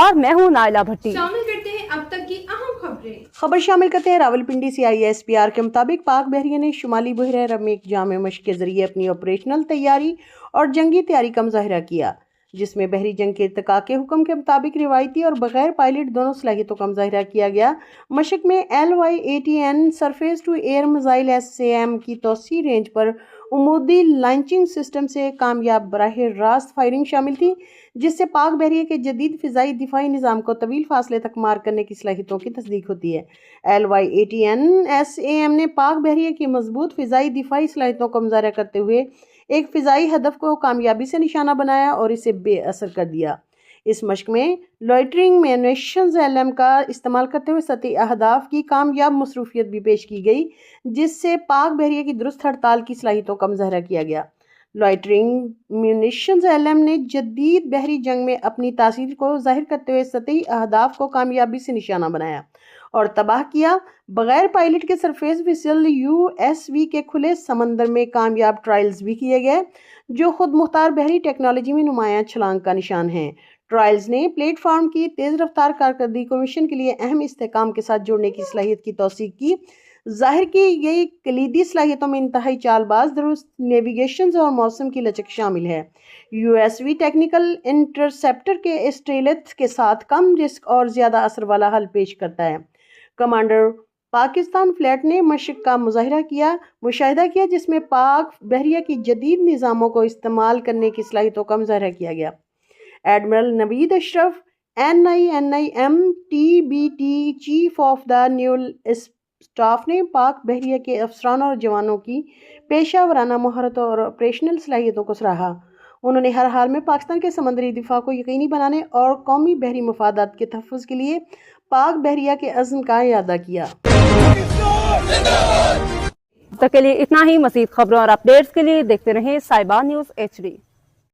اور میں ہوں نائلہ بھٹی۔ شامل کرتے ہیں اب تک کی اہم خبریں۔ خبر شامل کرتے ہیں راولپنڈی سے ISPR کے مطابق پاک بحریہ نے شمالی بحیرہ عرب میں ایک جامع مشق کے ذریعے اپنی آپریشنل تیاری اور جنگی تیاری کا مظاہرہ کیا، جس میں بحری جنگ کے ارتقاء کے حکم کے مطابق روایتی اور بغیر پائلٹ دونوں صلاحیتوں کا مظاہرہ کیا گیا۔ مشق میں LY-80N surface to air missile SAM کی توسیع رینج پر عمودی لانچنگ سسٹم سے کامیاب براہ راست فائرنگ شامل تھی، جس سے پاک بحریہ کے جدید فضائی دفاعی نظام کو طویل فاصلے تک مار کرنے کی صلاحیتوں کی تصدیق ہوتی ہے۔ LY-80N SAM نے پاک بحریہ کی مضبوط فضائی دفاعی صلاحیتوں کا مظاہرہ کرتے ہوئے ایک فضائی ہدف کو کامیابی سے نشانہ بنایا اور اسے بے اثر کر دیا۔ اس مشق میں لوئٹرنگ میونیشنز LM کا استعمال کرتے ہوئے سطحی اہداف کی کامیاب مصروفیت بھی پیش کی گئی، جس سے پاک بحریہ کی درست ہڑتال کی صلاحیتوں کا مظاہرہ کیا گیا۔ لوئٹرنگ میونیشنز LM نے جدید بحری جنگ میں اپنی تاثیر کو ظاہر کرتے ہوئے سطحی اہداف کو کامیابی سے نشانہ بنایا اور تباہ کیا۔ بغیر پائلٹ کے سرفیس ویسل USV کے کھلے سمندر میں کامیاب ٹرائلز بھی کیے گئے، جو خود مختار بحری ٹیکنالوجی میں نمایاں چھلانگ کا نشان ہیں۔ ٹرائلز نے پلیٹ فارم کی تیز رفتار کارکردگی کو مشن کے لیے اہم استحکام کے ساتھ جوڑنے کی صلاحیت کی توثیق کی۔ ظاہر کی گئی کلیدی صلاحیتوں میں انتہائی چال باز، درست نیویگیشنز اور موسم کی لچک شامل ہے۔ USV ٹیکنیکل انٹرسیپٹر کے اسٹریلتھ کے ساتھ کم رسک اور زیادہ اثر والا حل پیش کرتا ہے۔ کمانڈر پاکستان فلیٹ نے مشق کا مشاہدہ کیا، جس میں پاک بحریہ کی جدید نظاموں کو استعمال کرنے کی صلاحیتوں کا مظاہرہ کیا گیا۔ Admiral Naveed Ashraf NINIM TBT chief of the naval staff نے پاک بحریہ کے افسران اور جوانوں کی پیشہ ورانہ مہارتوں اور آپریشنل صلاحیتوں کو سراہا۔ انہوں نے ہر حال میں پاکستان کے سمندری دفاع کو یقینی بنانے اور قومی بحری مفادات کے تحفظ کے لیے پاک بحریہ کے عزم کا اعادہ کیا۔ اب تک کے لیے اتنا ہی۔ مزید خبروں اور اپڈیٹس کے لیے دیکھتے رہیں صاحبہ نیوز HD۔